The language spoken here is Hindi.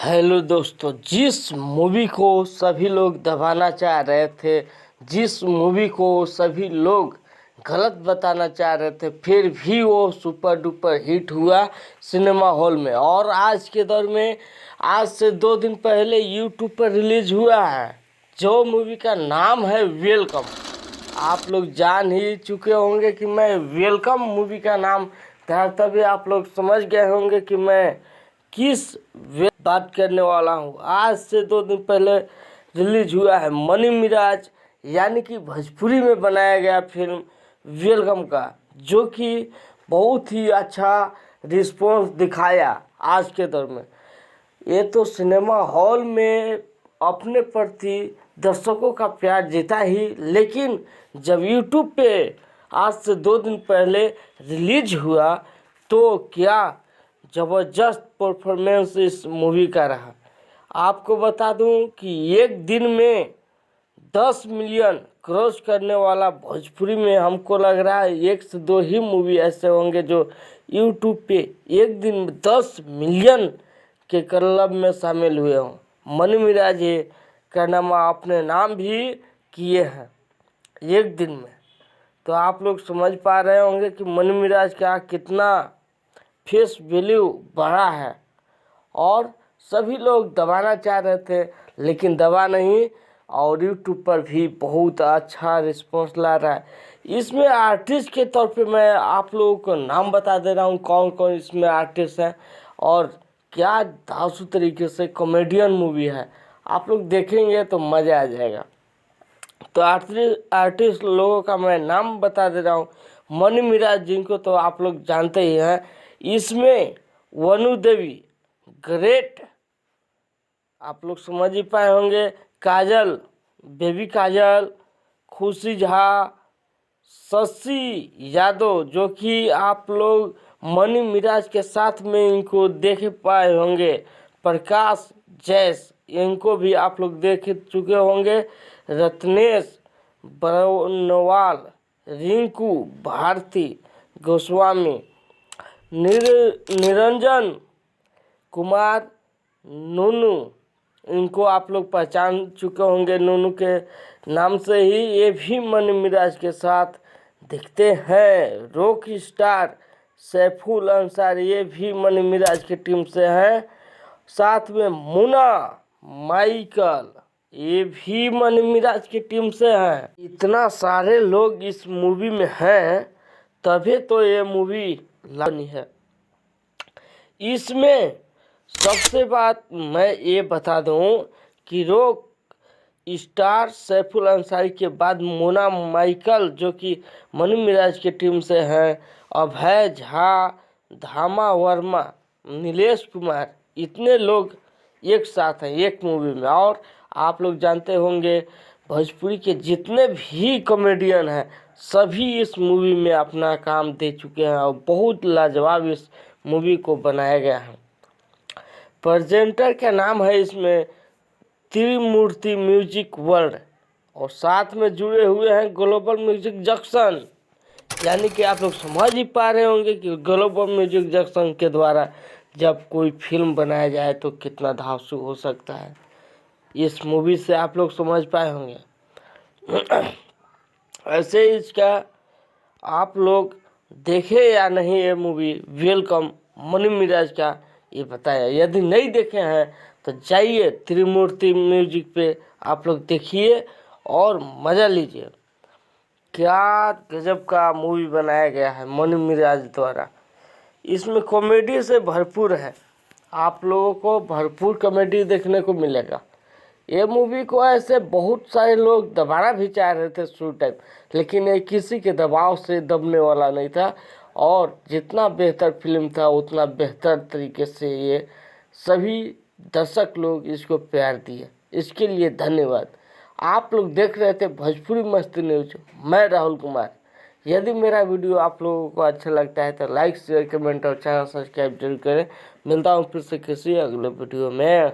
हेलो दोस्तों, जिस मूवी को सभी लोग दबाना चाह रहे थे, जिस मूवी को सभी लोग गलत बताना चाह रहे थे, फिर भी वो सुपर डुपर हिट हुआ सिनेमा हॉल में। और आज के दौर में आज से 2 दिन पहले यूट्यूब पर रिलीज हुआ है, जो मूवी का नाम है वेलकम। आप लोग जान ही चुके होंगे कि मैं वेलकम मूवी का नाम था, तभी आप लोग समझ गए होंगे कि मैं किस बात करने वाला हूँ। आज से 2 दिन पहले रिलीज हुआ है मनी मिराज यानी कि भोजपुरी में बनाया गया फिल्म वेलकम का, जो कि बहुत ही अच्छा रिस्पॉन्स दिखाया आज के दौर में। ये तो सिनेमा हॉल में अपने प्रति दर्शकों का प्यार जीता ही, लेकिन जब यूट्यूब पे आज से 2 दिन पहले रिलीज हुआ तो क्या ज़बरदस्त परफॉर्मेंस इस मूवी का रहा। आपको बता दूं कि एक दिन में 10 मिलियन क्रॉस करने वाला भोजपुरी में हमको लग रहा है 1 से 2 ही मूवी ऐसे होंगे जो यूट्यूब पे एक दिन में 10 मिलियन के क्लब में शामिल हुए हों। मनी मिराज ये कारनामा अपने नाम भी किए हैं एक दिन में। तो आप लोग समझ पा रहे होंगे कि मनी मिराज का कितना फेस वैल्यू बढ़ा है, और सभी लोग दबाना चाह रहे थे लेकिन दबा नहीं, और यूट्यूब पर भी बहुत अच्छा रिस्पांस ला रहा है। इसमें आर्टिस्ट के तौर पे मैं आप लोगों को नाम बता दे रहा हूँ कौन कौन इसमें आर्टिस्ट हैं, और क्या धांसू तरीके से कॉमेडियन मूवी है। आप लोग देखेंगे तो मज़ा आ जाएगा। तो आर्टिस्ट लोगों का मैं नाम बता दे रहा हूँ। मनी मिराज, जिनको तो आप लोग जानते ही हैं। इसमें वनु देवी ग्रेट, आप लोग समझ ही पाए होंगे। काजल, बेबी काजल, खुशी झा, शशि यादव, जो कि आप लोग मनी मिराज के साथ में इनको देख पाए होंगे। प्रकाश जैस, इनको भी आप लोग देख चुके होंगे। रत्नेश बरनवाल, रिंकू भारती गोस्वामी, निरंजन कुमार, नूनू, इनको आप लोग पहचान चुके होंगे नूनू के नाम से ही। ये भी मनी मिराज के साथ दिखते हैं। रॉक स्टार सैफुल अंसारी, ये भी मनी मिराज की टीम से हैं। साथ में मुन्ना माइकल, ये भी मनी मिराज की टीम से हैं। इतना सारे लोग इस मूवी में हैं, तभी तो ये मूवी लानी है। इसमें सबसे बात मैं ये बता दूं कि रॉक स्टार सैफुल अंसारी के बाद मोना माइकल, जो कि मनी मिराज की टीम से हैं, अभय झा, धामा वर्मा, नीलेश कुमार, इतने लोग एक साथ हैं एक मूवी में। और आप लोग जानते होंगे भोजपुरी के जितने भी कॉमेडियन हैं सभी इस मूवी में अपना काम दे चुके हैं, और बहुत लाजवाब इस मूवी को बनाया गया है। प्रेजेंटर का नाम है इसमें त्रिमूर्ति म्यूजिक वर्ल्ड, और साथ में जुड़े हुए हैं ग्लोबल म्यूजिक जंक्शन। यानी कि आप लोग समझ ही पा रहे होंगे कि ग्लोबल म्यूजिक जंक्शन के द्वारा जब कोई फिल्म बनाया जाए तो कितना धांसू हो सकता है। इस मूवी से आप लोग समझ पाए होंगे। ऐसे ही इसका आप लोग देखे या नहीं ये मूवी वेलकम मनी मिराज का, ये बताया। यदि नहीं देखे हैं तो जाइए त्रिमूर्ति म्यूजिक पे आप लोग देखिए और मज़ा लीजिए। क्या गजब का मूवी बनाया गया है मनी मिराज द्वारा। इसमें कॉमेडी से भरपूर है, आप लोगों को भरपूर कॉमेडी देखने को मिलेगा। ये मूवी को ऐसे बहुत सारे लोग दबाना भी चाह रहे थे शुरू टाइम, लेकिन ये किसी के दबाव से दबने वाला नहीं था, और जितना बेहतर फिल्म था उतना बेहतर तरीके से ये सभी दर्शक लोग इसको प्यार दिए। इसके लिए धन्यवाद। आप लोग देख रहे थे भोजपुरी मस्ती न्यूज, मैं राहुल कुमार। यदि मेरा वीडियो आप लोगों को अच्छा लगता है तो लाइक शेयर कमेंट और चैनल सब्सक्राइब जरूर करें। मिलता हूँ फिर से किसी अगले वीडियो में।